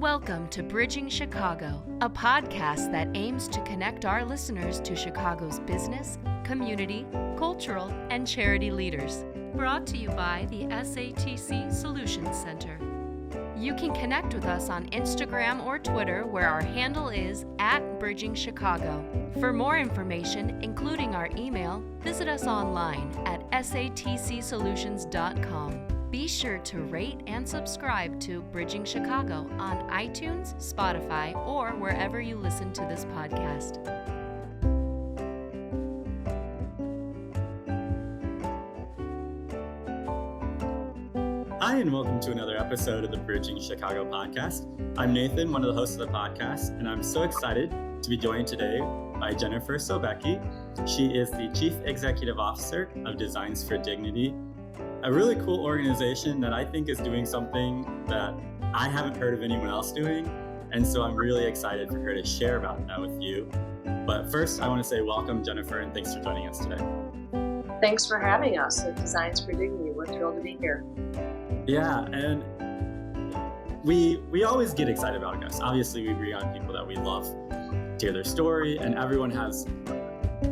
Welcome to Bridging Chicago, a podcast that aims to connect our listeners to Chicago's business, community, cultural, and charity leaders. Brought to you by the SATC Solutions Center. You can connect with us on Instagram or Twitter, where our handle is @BridgingChicago. For more information, including our email, visit us online at satcsolutions.com. Be sure to rate and subscribe to Bridging Chicago on iTunes, Spotify, or wherever you listen to this podcast. Hi, and welcome to another episode of the Bridging Chicago podcast. I'm Nathan, one of the hosts of the podcast, and I'm so excited to be joined today by Jennifer Sobecki. She is the Chief Executive Officer of Designs for Dignity, a really cool organization that I think is doing something that I haven't heard of anyone else doing. And so I'm really excited for her to share about that with you. But first, I want to say welcome, Jennifer, and thanks for joining us today. Thanks for having us at Designs for Dignity. We're thrilled to be here. Yeah, and we always get excited about guests. Obviously, we bring on people that we love to hear their story, and everyone has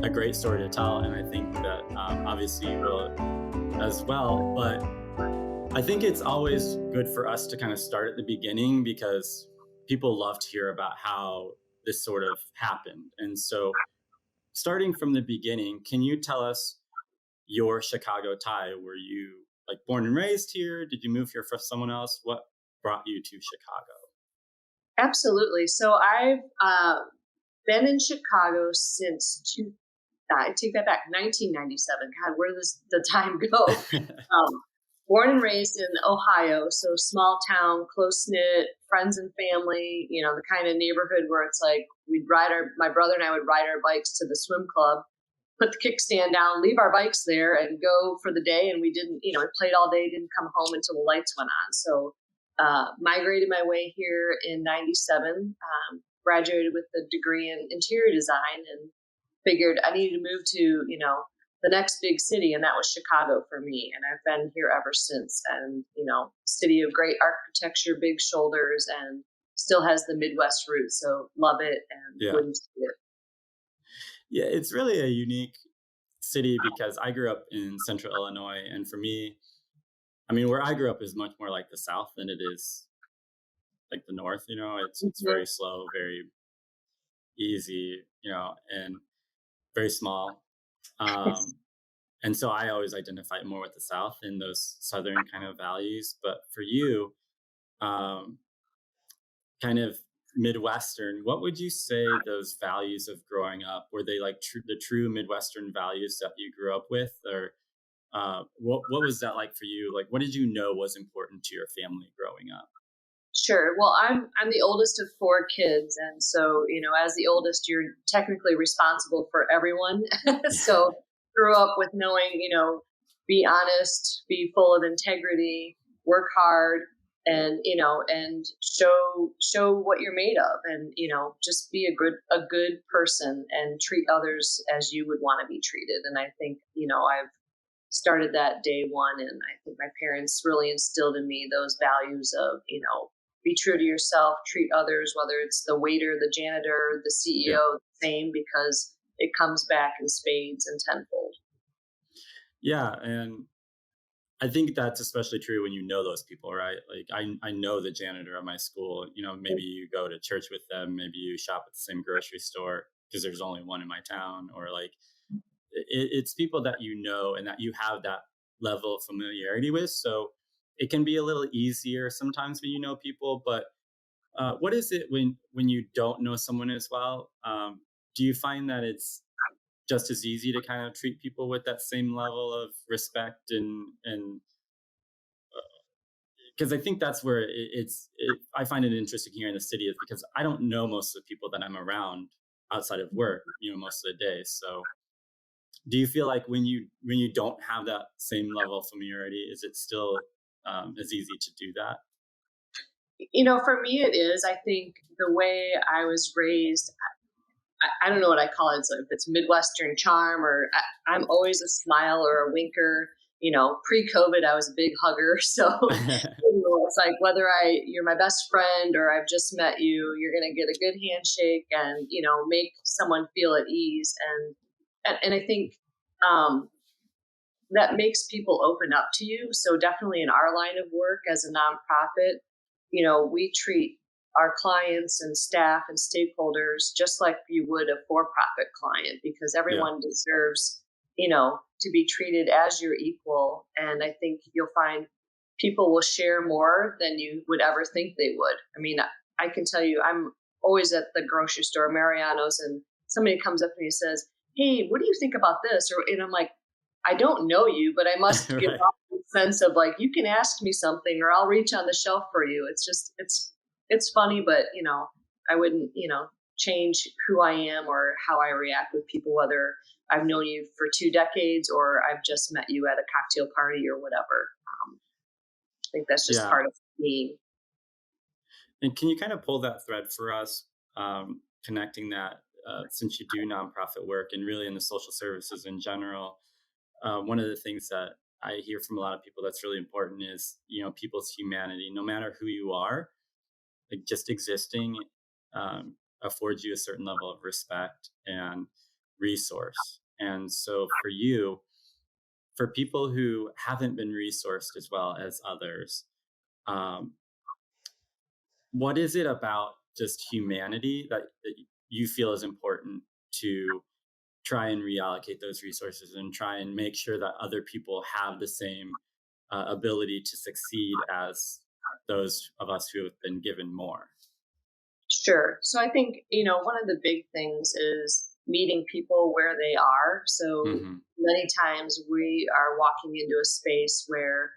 a great story to tell. And I think that obviously you will as well, but I think it's always good for us to kind of start at the beginning because people love to hear about how this sort of happened. And so starting from the beginning, can you tell us your Chicago tie? Were you born and raised here? Did you move here for someone else? What brought you to Chicago? Absolutely. So I've been in Chicago since I take that back, 1997. God, where does the time go? Born and raised in Ohio, so small town, close-knit, friends and family, the kind of neighborhood where it's like my brother and I would ride our bikes to the swim club, put the kickstand down, leave our bikes there and go for the day. And we didn't, we played all day, didn't come home until the lights went on. So migrated my way here in 97, graduated with a degree in interior design and figured I needed to move to, the next big city. And that was Chicago for me. And I've been here ever since. And, city of great architecture, big shoulders, and still has the Midwest roots. So love it and wouldn't see it. Yeah, it's really a unique city because I grew up in central Illinois. And for me, where I grew up is much more like the South than it is like the North, it's very slow, very easy, and very small. And so I always identify more with the South and those Southern kind of values. But for you, kind of Midwestern, what would you say those values of growing up, were they like the true Midwestern values that you grew up with? Or what was that like for you? Like, what did you know was important to your family growing up? Sure. Well, I'm the oldest of 4 kids. And so, as the oldest, you're technically responsible for everyone. So grew up with knowing, be honest, be full of integrity, work hard, and, and show what you're made of, and, just be a good person and treat others as you would want to be treated. And I think, I've started that day one. And I think my parents really instilled in me those values of, be true to yourself, treat others, whether it's the waiter, the janitor, the CEO, the same, because it comes back in spades and tenfold. Yeah. And I think that's especially true when you know those people, right? Like I know the janitor at my school, maybe you go to church with them, maybe you shop at the same grocery store because there's only one in my town, or like it's people that you know and that you have that level of familiarity with. So it can be a little easier sometimes when you know people, but what is it when you don't know someone as well? Do you find that it's just as easy to kind of treat people with that same level of respect? And because I think that's where I find it interesting here in the city, is because I don't know most of the people that I'm around outside of work, most of the day. So do you feel like when you don't have that same level of familiarity, is it still as easy to do that? For me, it is. I think the way I was raised, I don't know what I call it. So if it's Midwestern charm, or I'm always a smile or a winker. Pre-COVID, I was a big hugger. So it's like whether you're my best friend or I've just met you, you're going to get a good handshake and, make someone feel at ease. And I think, that makes people open up to you. So definitely in our line of work as a nonprofit, we treat our clients and staff and stakeholders just like you would a for-profit client, because everyone deserves, to be treated as your equal. And I think you'll find people will share more than you would ever think they would. I mean, I can tell you, I'm always at the grocery store, Mariano's, and somebody comes up to me and says, "Hey, what do you think about this?" And I'm like, I don't know you, but I must Right. give off the sense of like, you can ask me something or I'll reach on the shelf for you. It's just, it's funny, but I wouldn't, change who I am or how I react with people, whether I've known you for 2 decades or I've just met you at a cocktail party or whatever. I think that's just part of me. And can you kind of pull that thread for us, connecting that, since you do nonprofit work and really in the social services in general? One of the things that I hear from a lot of people that's really important is, people's humanity. No matter who you are, like just existing affords you a certain level of respect and resource. And so for you, for people who haven't been resourced as well as others, what is it about just humanity that you feel is important to try and reallocate those resources and try and make sure that other people have the same ability to succeed as those of us who have been given more? Sure. So I think, one of the big things is meeting people where they are. So many times we are walking into a space where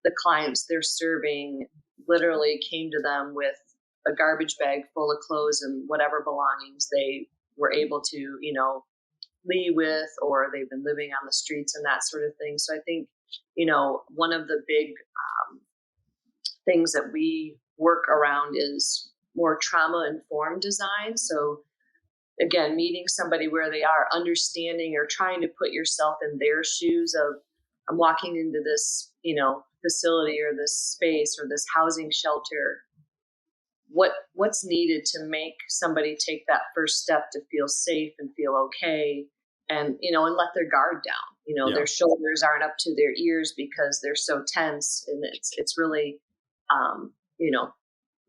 the clients they're serving literally came to them with a garbage bag full of clothes and whatever belongings they were able to, leave with, or they've been living on the streets and that sort of thing. So I think, one of the big things that we work around is more trauma-informed design. So again, meeting somebody where they are, understanding or trying to put yourself in their shoes of, I'm walking into this, facility or this space or this housing shelter. What's needed to make somebody take that first step to feel safe and feel okay, and and let their guard down. Their shoulders aren't up to their ears because they're so tense, and it's really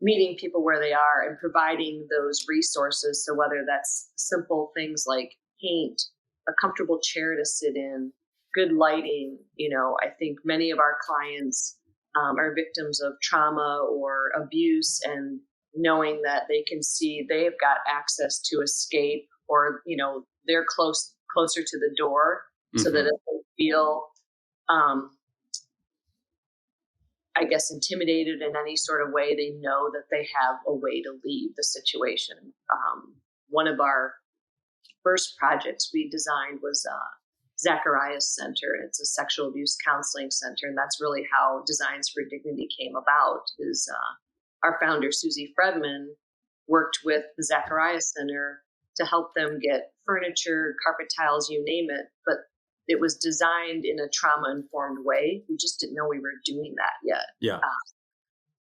meeting people where they are and providing those resources. So whether that's simple things like paint, a comfortable chair to sit in, good lighting. I think many of our clients are victims of trauma or abuse, and knowing that they can see they've got access to escape, or they're closer to the door, so that if they feel I guess intimidated in any sort of way, they know that they have a way to leave the situation. One of our first projects we designed was Zacharias Center. It's a sexual abuse counseling center, and that's really how Designs for Dignity came about. Is our founder Susie Fredman worked with the Zacharias Center to help them get furniture, carpet tiles, you name it, but it was designed in a trauma-informed way. We just didn't know we were doing that yet. Yeah.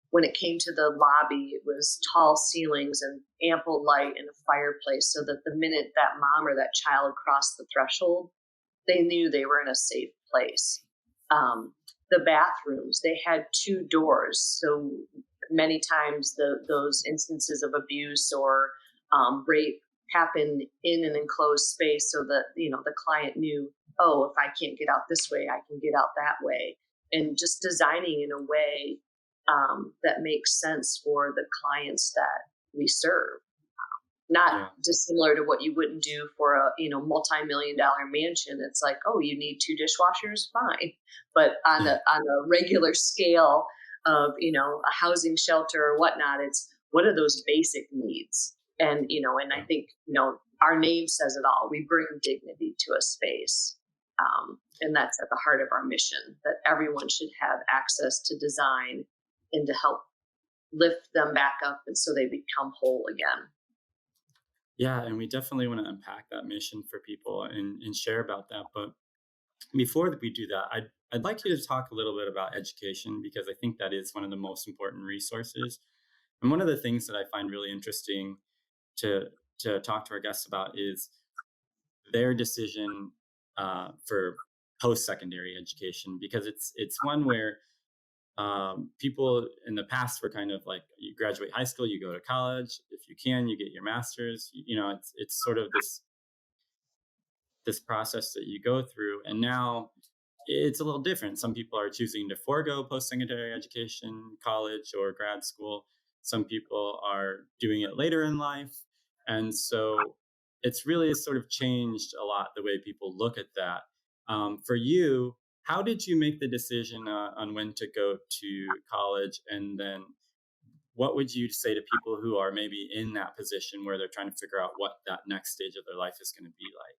When it came to the lobby, it was tall ceilings and ample light and a fireplace, so that the minute that mom or that child crossed the threshold, they knew they were in a safe place. The bathrooms, they had 2 doors. So many times those instances of abuse or rape happen in an enclosed space, so that, the client knew, oh, if I can't get out this way, I can get out that way. And just designing in a way that makes sense for the clients that we serve. Not dissimilar to what you wouldn't do for a, multi-million-dollar mansion. It's like, oh, you need 2 dishwashers, fine. But on a regular scale of, a housing shelter or whatnot, it's what are those basic needs? And, and I think, our name says it all. We bring dignity to a space. And that's at the heart of our mission, that everyone should have access to design and to help lift them back up, and so they become whole again. Yeah, and we definitely want to unpack that mission for people and share about that. But before we do that, I'd like you to talk a little bit about education because I think that is one of the most important resources. And one of the things that I find really interesting to talk to our guests about is their decision for post-secondary education, because it's one where people in the past were kind of like, you graduate high school, you go to college, if you can, you get your master's. It's sort of this process that you go through, and now it's a little different. Some people are choosing to forego post-secondary education, college or grad school. Some people are doing it later in life. And so it's really sort of changed a lot the way people look at that. For you, how did you make the decision on when to go to college? And then what would you say to people who are maybe in that position where they're trying to figure out what that next stage of their life is going to be like?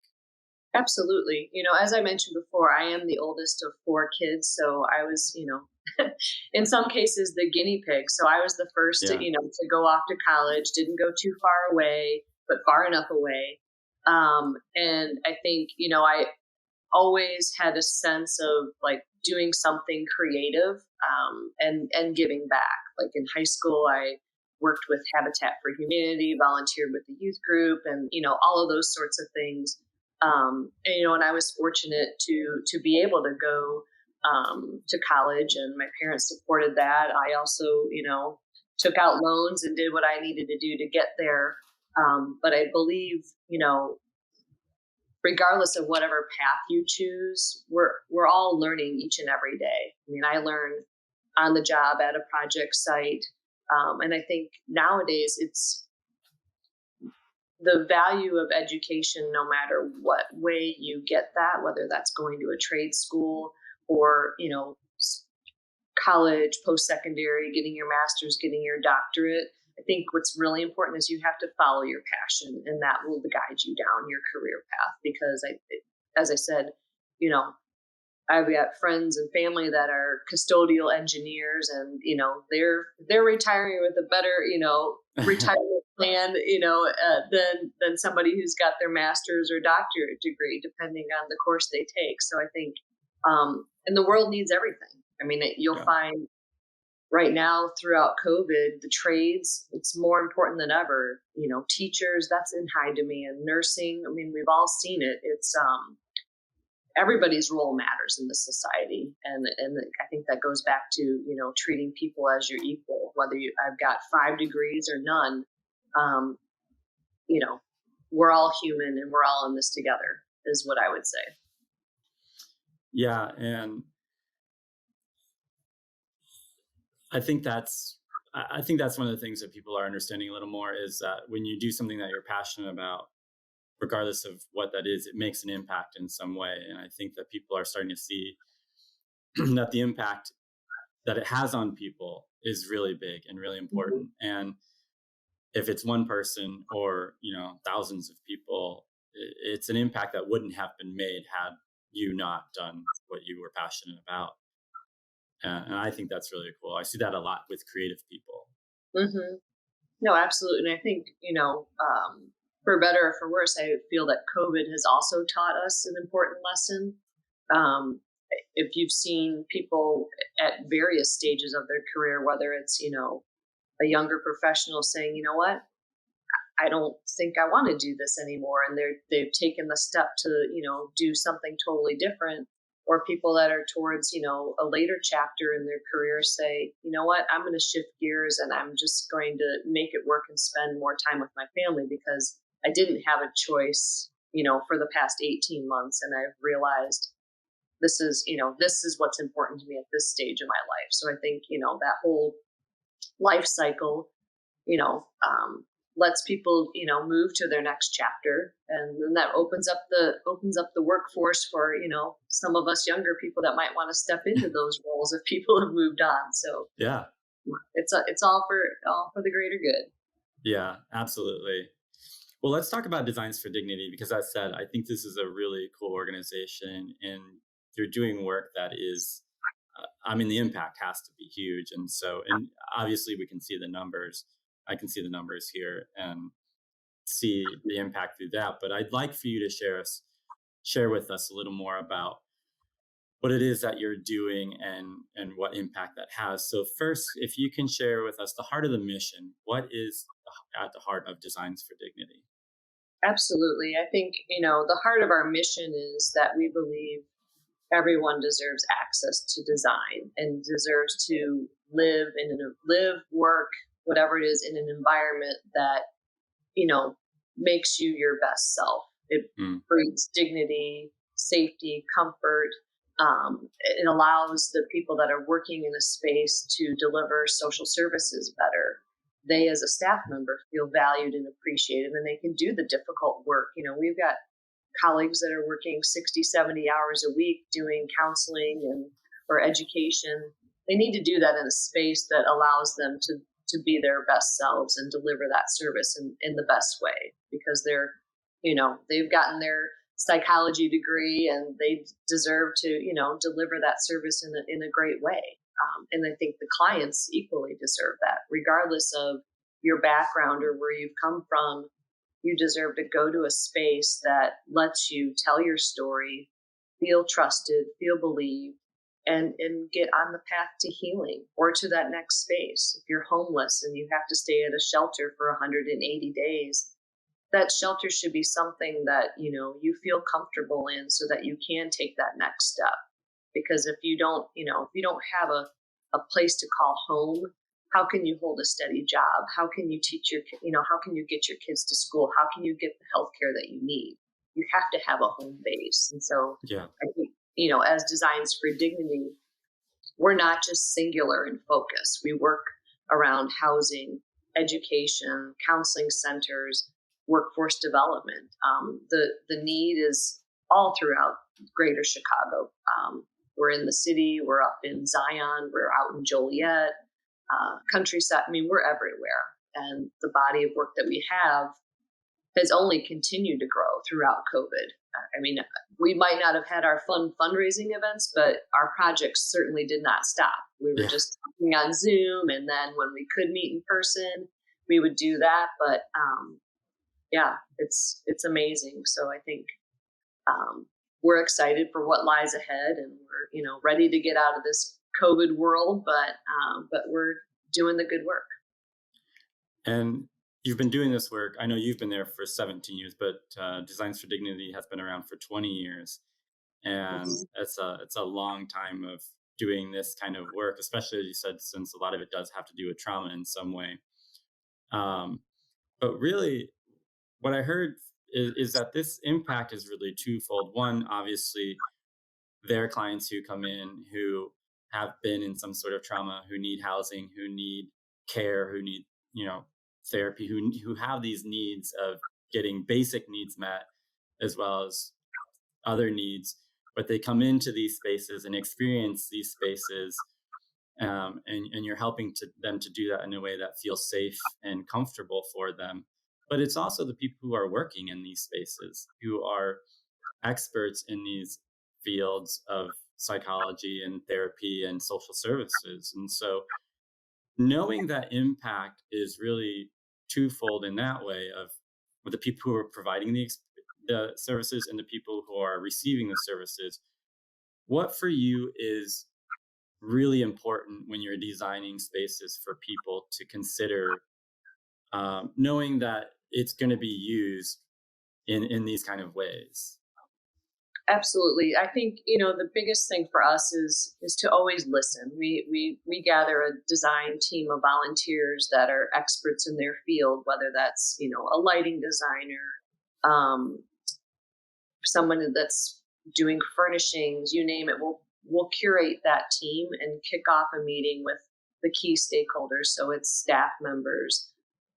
Absolutely. As I mentioned before, I am the oldest of four kids. So I was, in some cases, the guinea pig. So I was the first Yeah. to go off to college, didn't go too far away, but far enough away. And I think, I always had a sense of like doing something creative, and giving back. Like in high school, I worked with Habitat for Humanity, volunteered with the youth group, and all of those sorts of things. And I was fortunate to be able to go to college, and my parents supported that. I also took out loans and did what I needed to do to get there. But I believe regardless of whatever path you choose, we're all learning each and every day. I mean, I learned on the job at a project site, and I think nowadays it's the value of education, no matter what way you get that, whether that's going to a trade school or, college, post-secondary, getting your master's, getting your doctorate. I think what's really important is you have to follow your passion, and that will guide you down your career path. Because as I said, I've got friends and family that are custodial engineers, and they're retiring with a better retirement plan than somebody who's got their master's or doctorate degree, depending on the course they take. So I think, and the world needs everything. I mean, you'll find right now throughout COVID, the trades, it's more important than ever. Teachers, that's in high demand. Nursing, I mean, we've all seen it. It's everybody's role matters in the society, and I think that goes back to treating people as your equal, whether I've got 5 degrees or none. We're all human, and we're all in this together, is what I would say. Yeah, and I think that's one of the things that people are understanding a little more, is that when you do something that you're passionate about, regardless of what that is, it makes an impact in some way. And I think that people are starting to see that the impact that it has on people is really big and really important. Mm-hmm. And if it's one person or, thousands of people, it's an impact that wouldn't have been made had you not done what you were passionate about. And I think that's really cool. I see that a lot with creative people. Mm-hmm. No, absolutely. And I think, for better or for worse, I feel that COVID has also taught us an important lesson. If you've seen people at various stages of their career, whether it's, a younger professional saying, you know what, I don't think I want to do this anymore. And they've taken the step to, do something totally different. Or people that are towards, a later chapter in their career say, you know what, I'm going to shift gears and I'm just going to make it work and spend more time with my family, because I didn't have a choice, for the past 18 months. And I've realized this is what's important to me at this stage of my life. So I think, that whole life cycle, lets people, move to their next chapter. And then that opens up the workforce for, some of us younger people that might want to step into those roles if people have moved on. So yeah, it's all for the greater good. Yeah, absolutely. Well, let's talk about Designs for Dignity, because as I said, I think this is a really cool organization, and you're doing work that is, the impact has to be huge. And obviously we can see the numbers. I can see the numbers here and see the impact through that. But I'd like for you to share with us a little more about what it is that you're doing and what impact that has. So first, if you can share with us the heart of the mission, what is at the heart of Designs for Dignity? Absolutely. I think, the heart of our mission is that we believe everyone deserves access to design and deserves to live, work, whatever it is, in an environment that, makes you your best self. It breeds dignity, safety, comfort. It allows the people that are working in a space to deliver social services better. They, as a staff member, feel valued and appreciated, and they can do the difficult work. We've got colleagues that are working 60, 70 hours a week doing counseling or education. They need to do that in a space that allows them to be their best selves and deliver that service in the best way, because they've gotten their psychology degree and they deserve to, deliver that service in a great way. And I think the clients equally deserve that, regardless of your background or where you've come from. You deserve to go to a space that lets you tell your story, feel trusted, feel believed, and get on the path to healing or to that next space. If you're homeless and you have to stay at a shelter for 180 days, that shelter should be something that, you feel comfortable in so that you can take that next step. Because if you don't have a place to call home, how can you hold a steady job? How can you teach how can you get your kids to school? How can you get the healthcare that you need? You have to have a home base. And so I think, as Designs for Dignity, we're not just singular in focus. We work around housing, education, counseling centers, workforce development. The need is all throughout greater Chicago. We're in the city, we're up in Zion, we're out in Joliet, countryside. I mean, we're everywhere. And the body of work that we have has only continued to grow throughout COVID. I mean, we might not have had our fun fundraising events, but our projects certainly did not stop. We were just talking on Zoom, and then when we could meet in person, we would do that. But it's amazing. So I think we're excited for what lies ahead, and we're ready to get out of this COVID world, but we're doing the good work. And you've been doing this work. I know you've been there for 17 years, but Designs for Dignity has been around for 20 years. And it's a long time of doing this kind of work, especially, as you said, since a lot of it does have to do with trauma in some way. But really, what I heard is that this impact is really twofold. One, obviously, there are clients who come in who have been in some sort of trauma, who need housing, who need care, who need, therapy, who have these needs of getting basic needs met, as well as other needs. But they come into these spaces and experience these spaces, and you're helping them to do that in a way that feels safe and comfortable for them. But it's also the people who are working in these spaces, who are experts in these fields of psychology and therapy and social services. And so knowing that impact is really twofold in that way, of the people who are providing the services and the people who are receiving the services. What for you is really important when you're designing spaces for people to consider, knowing that it's going to be used in these kind of ways? Absolutely. I think, the biggest thing for us is to always listen. We gather a design team of volunteers that are experts in their field, whether that's, a lighting designer, someone that's doing furnishings, you name it. We'll curate that team and kick off a meeting with the key stakeholders. So it's staff members,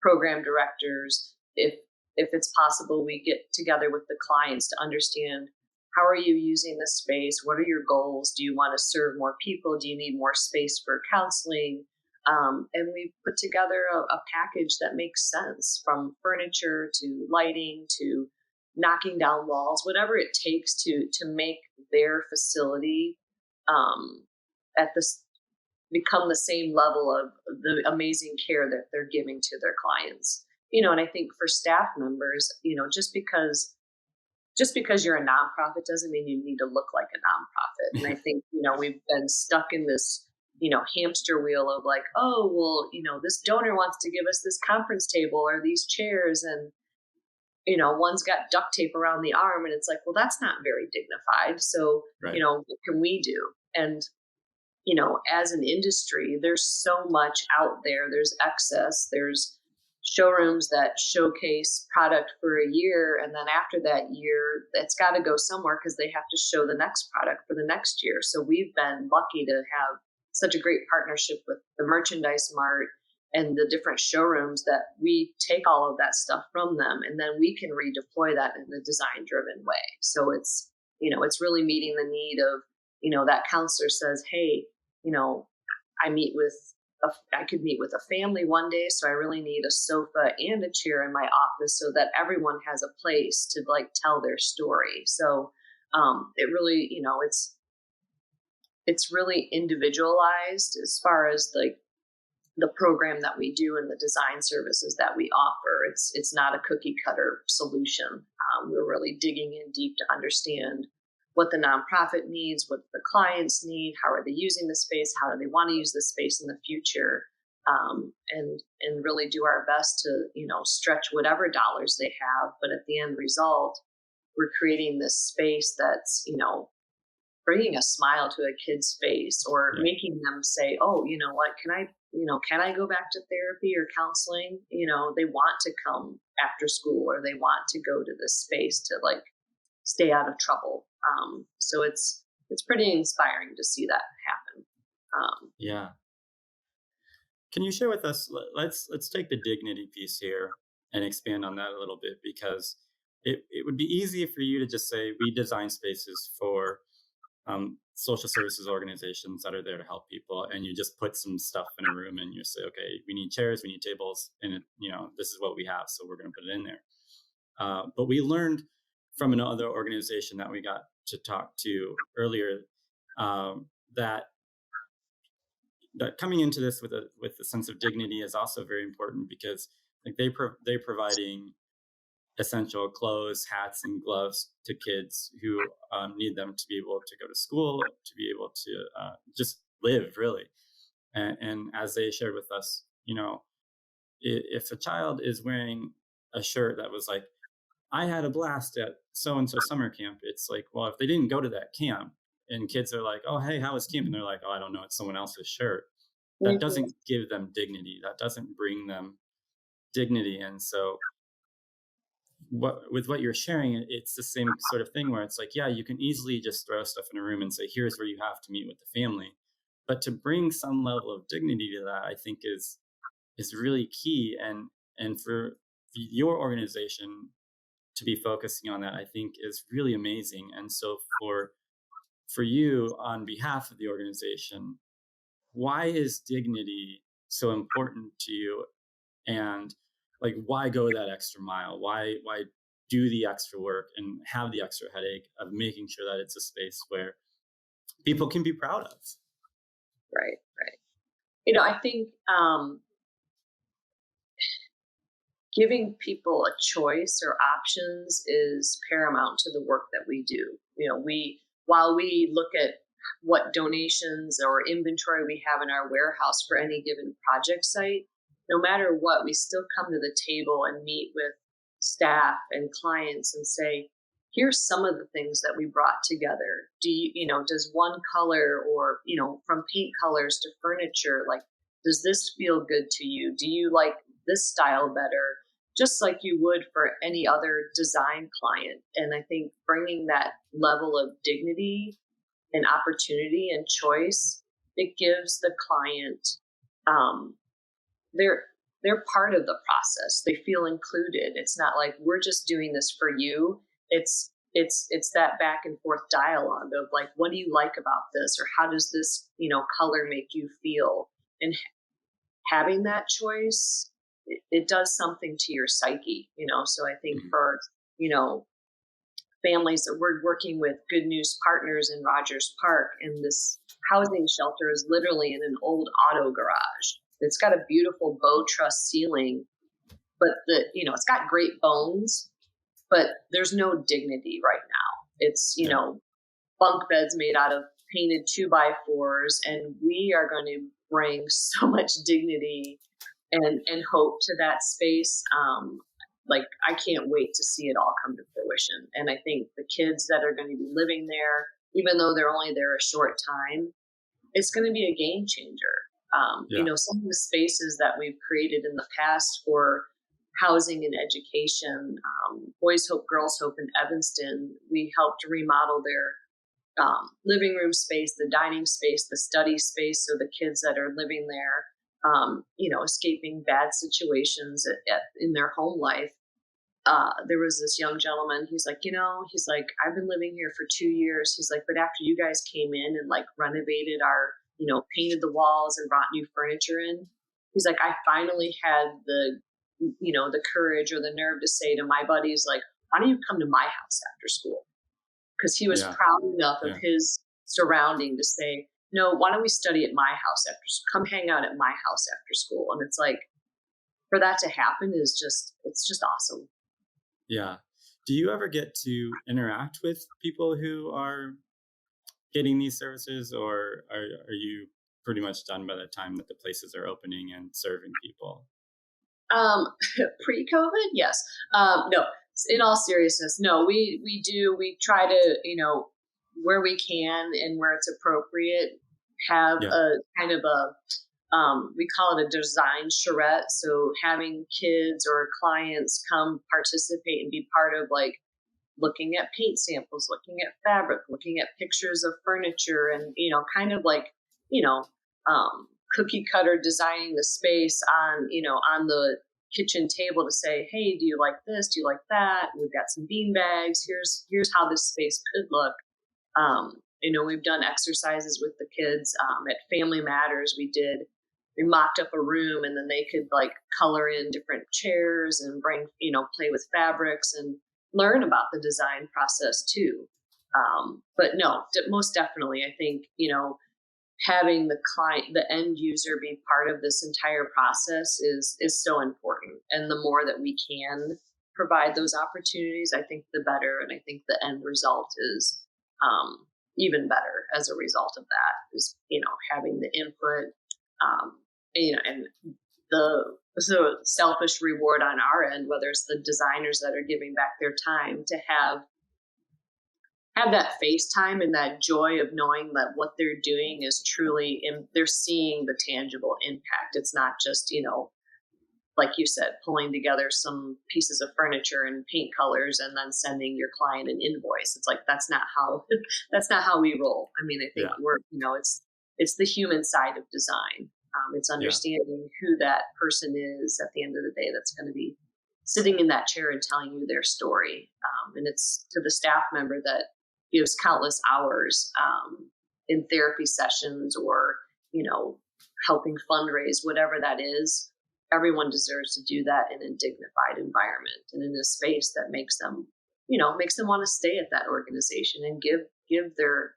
program directors. If it's possible, we get together with the clients to understand, how are you using the space? What are your goals? Do you want to serve more people? Do you need more space for counseling? And we put together a package that makes sense, from furniture to lighting to knocking down walls, whatever it takes to make their facility become the same level of the amazing care that they're giving to their clients. And I think for staff members, just because just because you're a nonprofit doesn't mean you need to look like a nonprofit. And I think, we've been stuck in this, hamster wheel of like, oh, well, this donor wants to give us this conference table or these chairs, and, one's got duct tape around the arm, and it's like, well, that's not very dignified. So, Right. what can we do? And, as an industry, there's so much out there. There's excess. There's showrooms that showcase product for a year, and then after that year, it's got to go somewhere because they have to show the next product for the next year. So we've been lucky to have such a great partnership with the Merchandise Mart and the different showrooms that we take all of that stuff from them, and then we can redeploy that in a design-driven way. So it's really meeting the need of, that counselor says, hey, I could meet with a family one day, so I really need a sofa and a chair in my office so that everyone has a place to like tell their story. So it really, it's really individualized as far as like the program that we do and the design services that we offer. It's not a cookie cutter solution. We're really digging in deep to understand what the nonprofit needs, what the clients need, how are they using the space, how do they want to use the space in the future, and really do our best to stretch whatever dollars they have. But at the end result, we're creating this space that's bringing a smile to a kid's face, or making them say, oh, what, can I go back to therapy or counseling? They want to come after school, or they want to go to this space to like stay out of trouble. So it's pretty inspiring to see that happen. Yeah. Can you share with us, let's take the dignity piece here and expand on that a little bit, because it would be easy for you to just say, we design spaces for social services organizations that are there to help people, and you just put some stuff in a room and you say, okay, we need chairs, we need tables, and this is what we have, so we're going to put it in there. But we learned from another organization that we got to talk to earlier that coming into this with a sense of dignity is also very important, because like they're providing essential clothes, hats, and gloves to kids who need them to be able to go to school, to be able to just live, really. And as they shared with us, if a child is wearing a shirt that was like, I had a blast at so-and-so summer camp, it's like, well, if they didn't go to that camp and kids are like, oh, hey, how was camp? And they're like, oh, I don't know, it's someone else's shirt. That doesn't give them dignity. That doesn't bring them dignity. And so with what you're sharing, it's the same sort of thing where it's like, yeah, you can easily just throw stuff in a room and say, here's where you have to meet with the family. But to bring some level of dignity to that, I think is really key. And for your organization to be focusing on that, I think is really amazing. And so for you, on behalf of the organization, why is dignity so important to you? And like, why go that extra mile? Why do the extra work and have the extra headache of making sure that it's a space where people can be proud of? Right. I think giving people a choice or options is paramount to the work that we do. While we look at what donations or inventory we have in our warehouse for any given project site, no matter what, we still come to the table and meet with staff and clients and say, here's some of the things that we brought together. Does one color, or, from paint colors to furniture, like, does this feel good to you? Do you like this style better? Just like you would for any other design client. And I think bringing that level of dignity and opportunity and choice, it gives the client, they're part of the process. They feel included. It's not like, we're just doing this for you. It's that back and forth dialogue of like, what do you like about this? Or how does this, color make you feel? And having that choice, it does something to your psyche, So I think for, families that we're working with Good News Partners in Rogers Park, and this housing shelter is literally in an old auto garage. It's got a beautiful bow truss ceiling, but it's got great bones, but there's no dignity right now. It's, bunk beds made out of painted 2x4s, and we are going to bring so much dignity and hope to that space. I can't wait to see it all come to fruition. And I think the kids that are going to be living there, even though they're only there a short time, it's going to be a game changer. Some of the spaces that we've created in the past for housing and education, Boys Hope, Girls Hope in Evanston, we helped remodel their living room space, the dining space, the study space. So the kids that are living there, escaping bad situations in their home life. There was this young gentleman. He's like, I've been living here for 2 years. He's like, but after you guys came in and renovated our, painted the walls and brought new furniture in, he's like, I finally had the courage or the nerve to say to my buddies, like, why don't you come to my house after school? Because he was proud enough of his surrounding to say, no, why don't we study at my house after school? Come hang out at my house after school. And it's like, for that to happen it's just awesome. Yeah. Do you ever get to interact with people who are getting these services, or are you pretty much done by the time that the places are opening and serving people? Pre-COVID, yes. No, in all seriousness, no, we do. We try to, where we can and where it's appropriate, have a kind of we call it a design charrette. So having kids or clients come participate and be part of looking at paint samples, looking at fabric, looking at pictures of furniture, and, cookie cutter designing the space on the kitchen table to say, hey, do you like this? Do you like that? We've got some bean bags. Here's how this space could look. We've done exercises with the kids at Family Matters. We mocked up a room, and then they could color in different chairs and bring, play with fabrics and learn about the design process too. But no, most definitely, I think, having the client, the end user, be part of this entire process is so important. And the more that we can provide those opportunities, I think the better. And I think the end result is even better as a result of that, is, having the input, and the selfish reward on our end, whether it's the designers that are giving back their time to have that face time and that joy of knowing that what they're doing is truly, they're seeing the tangible impact. It's not just, like you said, pulling together some pieces of furniture and paint colors and then sending your client an invoice. It's like, that's not how we roll. I mean, I think we're, it's the human side of design. It's understanding who that person is at the end of the day that's going to be sitting in that chair and telling you their story. And it's to the staff member that gives countless hours in therapy sessions or, helping fundraise, whatever that is. Everyone deserves to do that in a dignified environment and in a space that makes them want to stay at that organization and give their,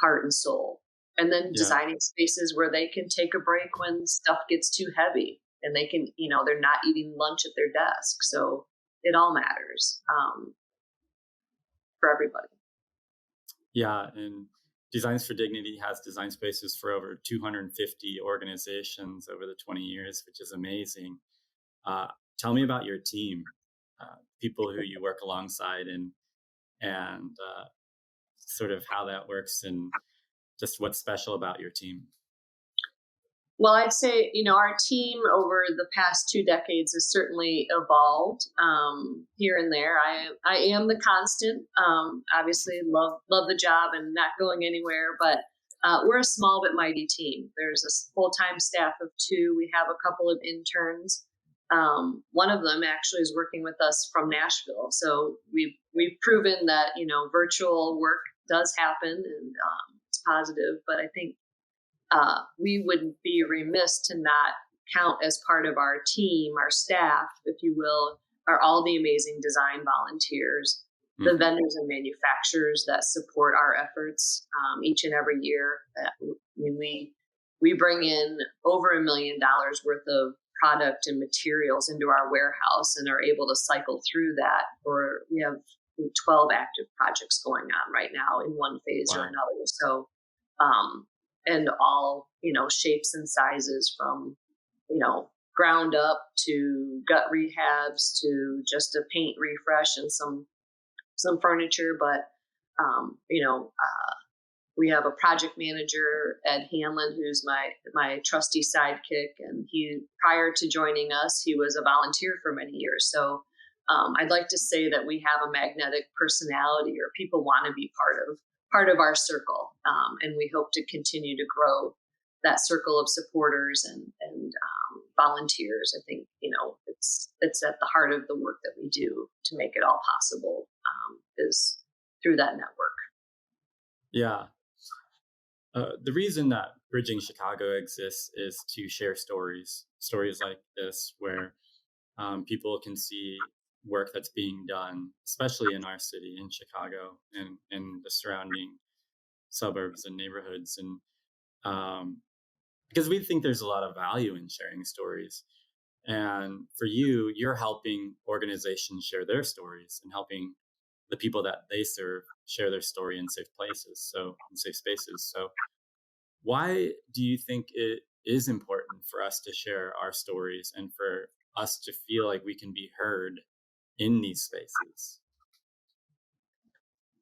heart and soul. And then designing spaces where they can take a break when stuff gets too heavy and they can, they're not eating lunch at their desk. So it all matters for everybody. Yeah. And Designs for Dignity has design spaces for over 250 organizations over the 20 years, which is amazing. Tell me about your team, people who you work alongside and sort of how that works and just what's special about your team. Well, I'd say, our team over the past 2 decades has certainly evolved here and there. I am the constant, obviously love the job and not going anywhere, but we're a small but mighty team. There's a full-time staff of 2. We have a couple of interns. One of them actually is working with us from Nashville. So we've proven that, virtual work does happen and it's positive, but I think we wouldn't be remiss to not count as part of our team, our staff, if you will, are all the amazing design volunteers, the vendors and manufacturers that support our efforts each and every year. We bring in over $1 million worth of product and materials into our warehouse and are able to cycle through that. Or we have 12 active projects going on right now in one phase or Wow. another. So, and all, shapes and sizes from, ground up to gut rehabs to just a paint refresh and some furniture. But, we have a project manager, Ed Hanlon, who's my trusty sidekick. And he, prior to joining us, he was a volunteer for many years. So I'd like to say that we have a magnetic personality, or people want to be part of our circle. And we hope to continue to grow that circle of supporters and volunteers. I think, it's at the heart of the work that we do to make it all possible, is through that network. Yeah. The reason that Bridging Chicago exists is to share stories like this, where people can see work that's being done, especially in our city, in Chicago, and in the surrounding suburbs and neighborhoods. And because we think there's a lot of value in sharing stories. And for you, you're helping organizations share their stories and helping the people that they serve share their story in safe places, in safe spaces. So why do you think it is important for us to share our stories and for us to feel like we can be heard in these spaces?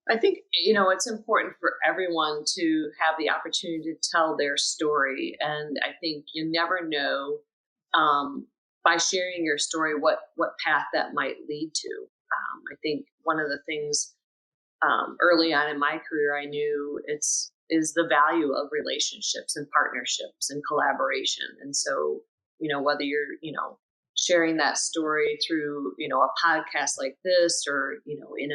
I think, it's important for everyone to have the opportunity to tell their story. And I think you never know, by sharing your story, what path that might lead to. I think one of the things early on in my career, I knew is the value of relationships and partnerships and collaboration. And so, whether you're, sharing that story through, a podcast like this, or, in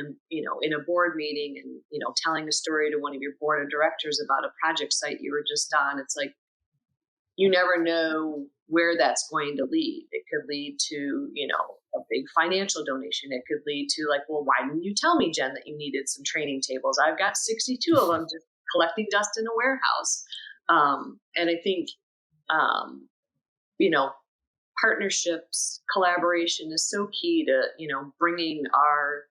a board meeting and, telling a story to one of your board of directors about a project site you were just on, it's like, you never know where that's going to lead. It could lead to, a big financial donation. It could lead to like, well, why didn't you tell me, Jen, that you needed some training tables? I've got 62 of them just collecting dust in a warehouse. And I think, partnerships, collaboration is so key to, bringing our,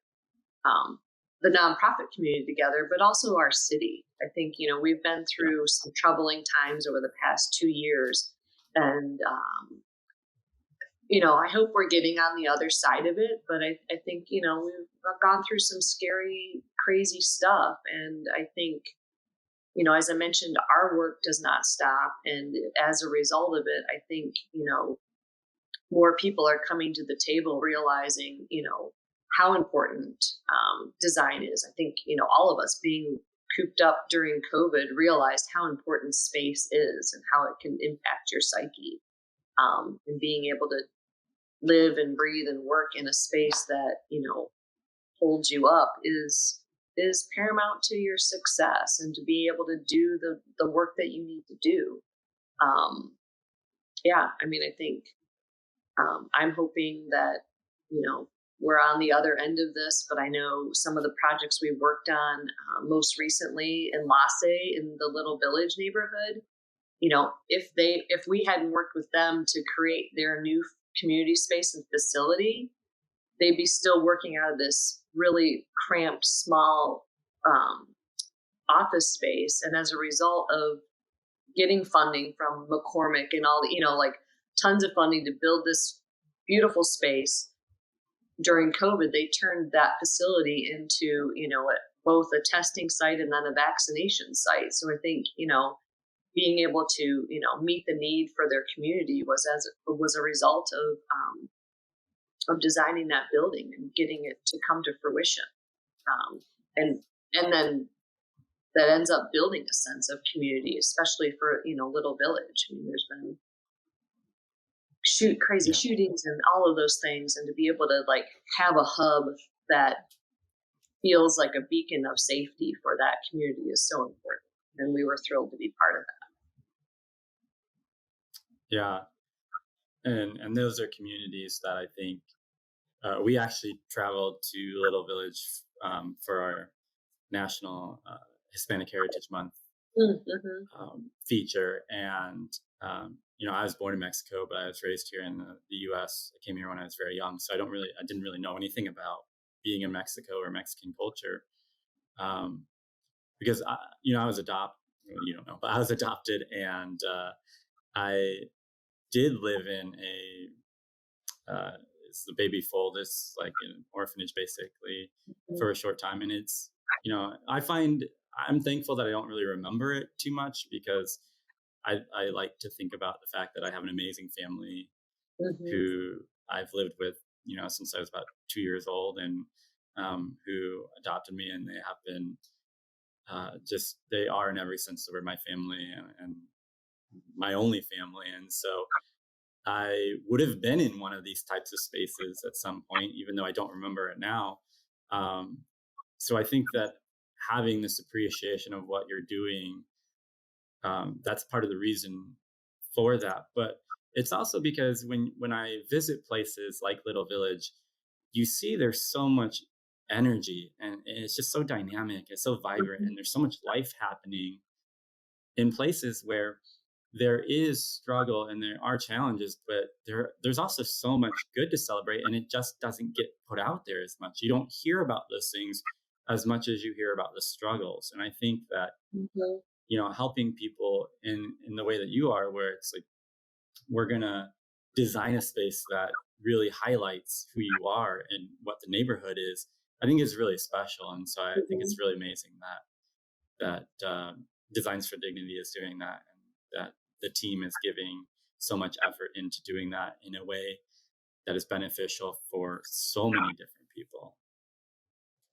the nonprofit community together, but also our city. I think, we've been through some troubling times over the past 2 years. And, I hope we're getting on the other side of it, but I think, we've gone through some scary, crazy stuff. And I think, as I mentioned, our work does not stop. And as a result of it, I think, more people are coming to the table realizing, how important design is. I think, all of us being cooped up during COVID realized how important space is and how it can impact your psyche. And being able to live and breathe and work in a space that, holds you up is paramount to your success, and to be able to do the work that you need to do. I think I'm hoping that, we're on the other end of this, but I know some of the projects we worked on most recently in Lasse, in the Little Village neighborhood, if we hadn't worked with them to create their new community space and facility, they'd be still working out of this really cramped, small office space. And as a result of getting funding from McCormick and all the, tons of funding to build this beautiful space during COVID, they turned that facility into, both a testing site and then a vaccination site. So I think, being able to, meet the need for their community was a result of designing that building and getting it to come to fruition. And then that ends up building a sense of community, especially for, Little Village. I mean, there's been crazy shootings and all of those things. And to be able to have a hub that feels like a beacon of safety for that community is so important. And we were thrilled to be part of that. Yeah. And those are communities that I think we actually traveled to Little Village for our National Hispanic Heritage Month Mm-hmm. feature. And, I was born in Mexico, but I was raised here in the US. I came here when I was very young. So I didn't really know anything about being in Mexico or Mexican culture. Because I was adopted. You don't know, but I was adopted, and I did live in it's the baby fold. It's like an orphanage basically for a short time, and it's I'm thankful that I don't really remember it too much, because I like to think about the fact that I have an amazing family Mm-hmm. who I've lived with, since I was about 2 years old, and who adopted me, and they have been they are in every sense the word my family, and my only family. And so I would have been in one of these types of spaces at some point, even though I don't remember it now. So I think that having this appreciation of what you're doing, that's part of the reason for that. But it's also because when I visit places like Little Village, you see there's so much energy, and it's just so dynamic, it's so vibrant, and there's so much life happening in places where there is struggle and there are challenges, but there's also so much good to celebrate, and it just doesn't get put out there as much. You don't hear about those things as much as you hear about the struggles. And I think that, Mm-hmm. helping people in the way that you are, where it's like, we're going to design a space that really highlights who you are and what the neighborhood is, I think is really special. And so I think Mm-hmm. it's really amazing that Designs for Dignity is doing that, and that the team is giving so much effort into doing that in a way that is beneficial for so many different people.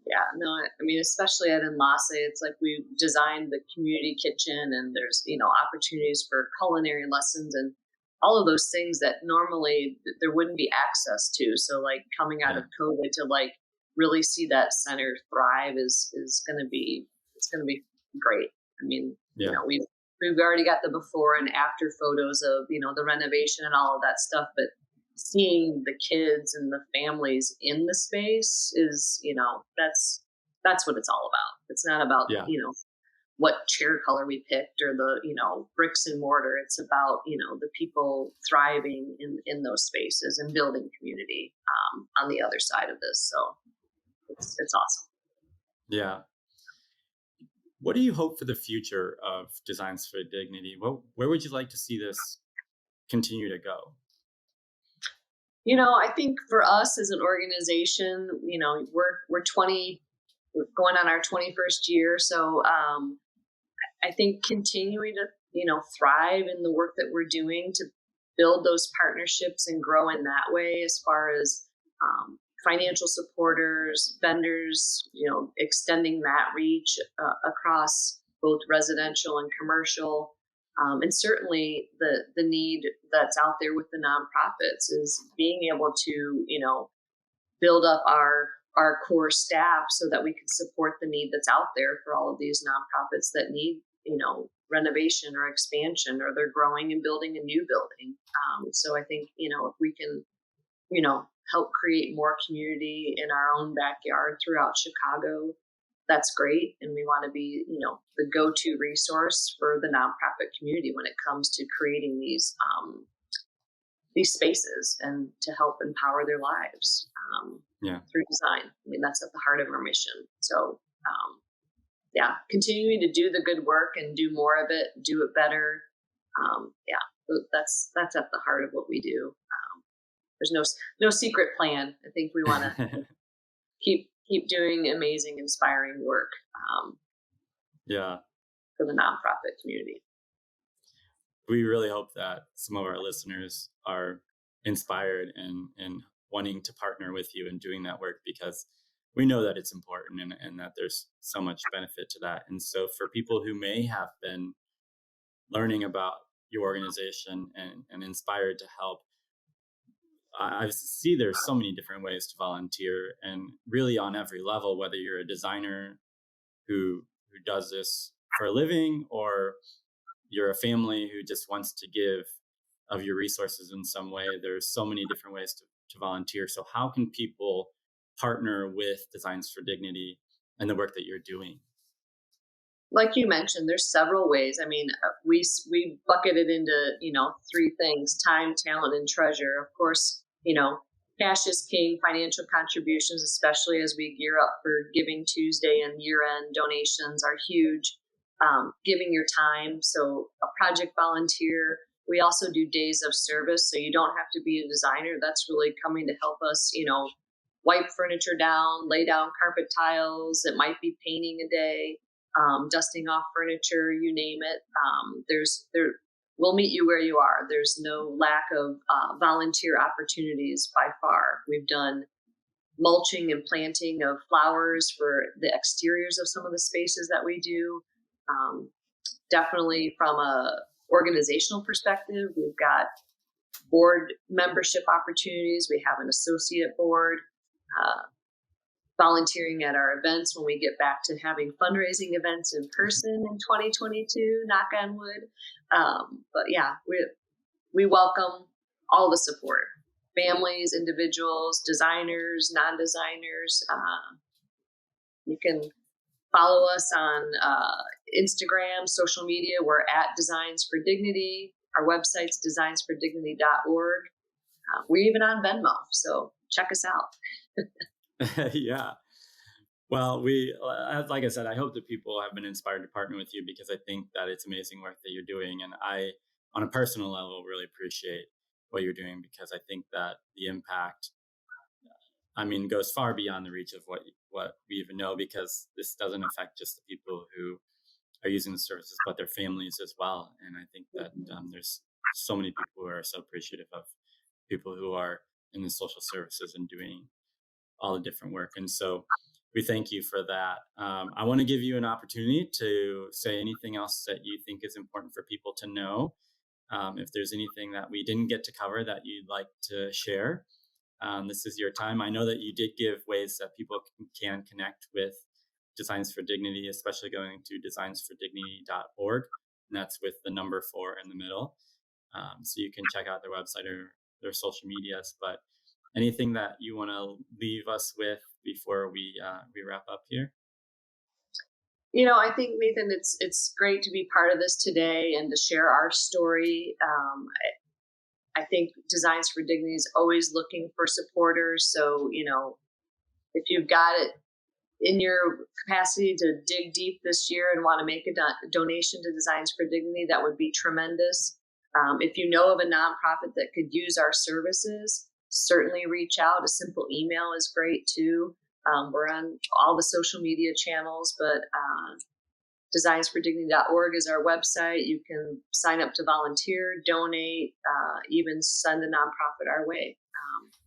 Yeah, no, I mean, especially at Enlace, it's like we designed the community kitchen, and there's, opportunities for culinary lessons and all of those things that normally there wouldn't be access to. So like coming out Yeah. of COVID to like really see that center thrive is going to be, it's going to be great. I mean, Yeah. we've already got the before and after photos of, the renovation and all of that stuff, but seeing the kids and the families in the space is, that's what it's all about. It's not about, Yeah. what chair color we picked or the, bricks and mortar. It's about, the people thriving in those spaces and building community on the other side of this. So it's awesome. Yeah. What do you hope for the future of Designs for Dignity? Where would you like to see this continue to go? I think for us as an organization, we're going on our 21st year. So I think continuing to, thrive in the work that we're doing to build those partnerships and grow in that way, as far as financial supporters, vendors, extending that reach across both residential and commercial. And certainly the need that's out there with the nonprofits is being able to, build up our core staff so that we can support the need that's out there for all of these nonprofits that need, renovation or expansion, or they're growing and building a new building. So I think, if we can, help create more community in our own backyard throughout Chicago, that's great. And we want to be, the go-to resource for the nonprofit community when it comes to creating these spaces and to help empower their lives through design. I mean, that's at the heart of our mission. So, continuing to do the good work and do more of it, do it better. That's at the heart of what we do. There's no secret plan. I think we want to keep doing amazing, inspiring work. For the nonprofit community. We really hope that some of our listeners are inspired and wanting to partner with you in doing that work, because we know that it's important, and that there's so much benefit to that. And so for people who may have been learning about your organization and inspired to help, I see there's so many different ways to volunteer, and really on every level, whether you're a designer who does this for a living, or you're a family who just wants to give of your resources in some way. There's so many different ways to volunteer. So how can people partner with Designs for Dignity and the work that you're doing? Like you mentioned, there's several ways. I mean, we bucket it into, three things: time, talent, and treasure. Of course, cash is king. Financial contributions, especially as we gear up for Giving Tuesday and year-end donations, are huge. Giving your time, so a project volunteer. We also do days of service, so you don't have to be a designer. That's really coming to help us, wipe furniture down, lay down carpet tiles. It might be painting a day, dusting off furniture, you name it. We'll meet you where you are. There's no lack of volunteer opportunities by far. We've done mulching and planting of flowers for the exteriors of some of the spaces that we do. Definitely from a organizational perspective, we've got board membership opportunities. We have an associate board, volunteering at our events when we get back to having fundraising events in person in 2022, knock on wood. But yeah, we welcome all the support, families, individuals, designers, non-designers. You can follow us on Instagram, social media. We're at Designs for Dignity. Our website's designsfordignity.org. We're even on Venmo, so check us out. Yeah. Well, like I said, I hope that people have been inspired to partner with you, because I think that it's amazing work that you're doing. And I, on a personal level, really appreciate what you're doing, because I think that the impact, goes far beyond the reach of what we even know, because this doesn't affect just the people who are using the services, but their families as well. And I think that there's so many people who are so appreciative of people who are in the social services and doing all the different work. And so we thank you for that. I want to give you an opportunity to say anything else that you think is important for people to know. If there's anything that we didn't get to cover that you'd like to share, this is your time. I know that you did give ways that people can connect with Designs for Dignity, especially going to designsfordignity.org, and that's with the number 4 in the middle. So you can check out their website or their social medias. But anything that you want to leave us with before we wrap up here? I think, Nathan, it's great to be part of this today and to share our story. I think Designs for Dignity is always looking for supporters. So, if you've got it in your capacity to dig deep this year and want to make a donation to Designs for Dignity, that would be tremendous. If you know of a nonprofit that could use our services, certainly reach out. A simple email is great too. We're on all the social media channels, but designsfordignity.org is our website. You can sign up to volunteer, donate, even send a nonprofit our way,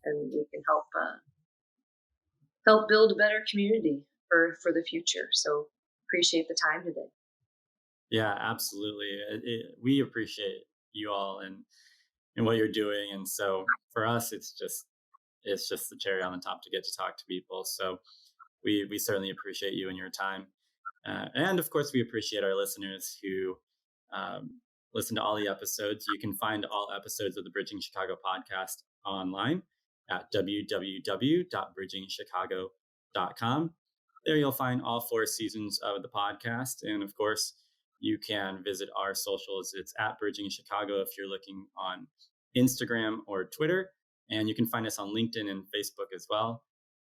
and we can help build a better community for the future. So appreciate the time today. Yeah, absolutely. We appreciate you all and what you're doing. And so for us, it's just the cherry on the top to get to talk to people. So we certainly appreciate you and your time. And of course, we appreciate our listeners who listen to all the episodes. You can find all episodes of the Bridging Chicago podcast online at www.bridgingchicago.com. There you'll find all 4 seasons of the podcast. And of course, you can visit our socials. It's at Bridging Chicago if you're looking on Instagram or Twitter. And you can find us on LinkedIn and Facebook as well.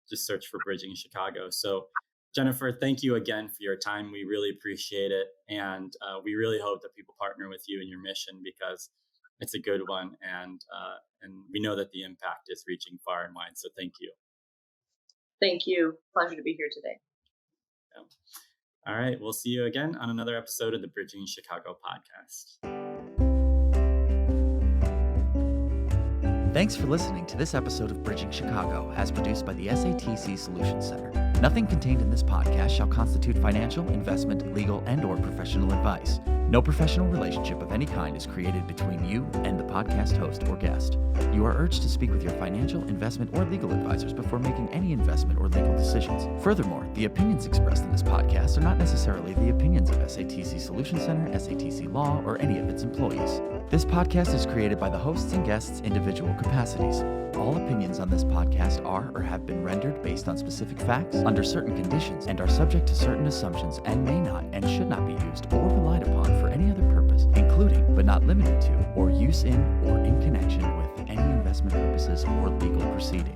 Just search for Bridging Chicago. So Jennifer, thank you again for your time. We really appreciate it. And we really hope that people partner with you in your mission, because it's a good one. And we know that the impact is reaching far and wide. So thank you. Thank you. Pleasure to be here today. Yeah. All right. We'll see you again on another episode of the Bridging Chicago podcast. Thanks for listening to this episode of Bridging Chicago, as produced by the SATC Solutions Center. Nothing contained in this podcast shall constitute financial, investment, legal, and/or professional advice. No professional relationship of any kind is created between you and the podcast host or guest. You are urged to speak with your financial, investment, or legal advisors before making any investment or legal decisions. Furthermore, the opinions expressed in this podcast are not necessarily the opinions of SATC Solutions Center, SATC Law, or any of its employees. This podcast is created by the hosts and guests' individual capacities. All opinions on this podcast are or have been rendered based on specific facts, under certain conditions, and are subject to certain assumptions and may not and should not be used or relied upon for any other purpose, including, but not limited to, or use in or in connection with any investment purposes or legal proceeding.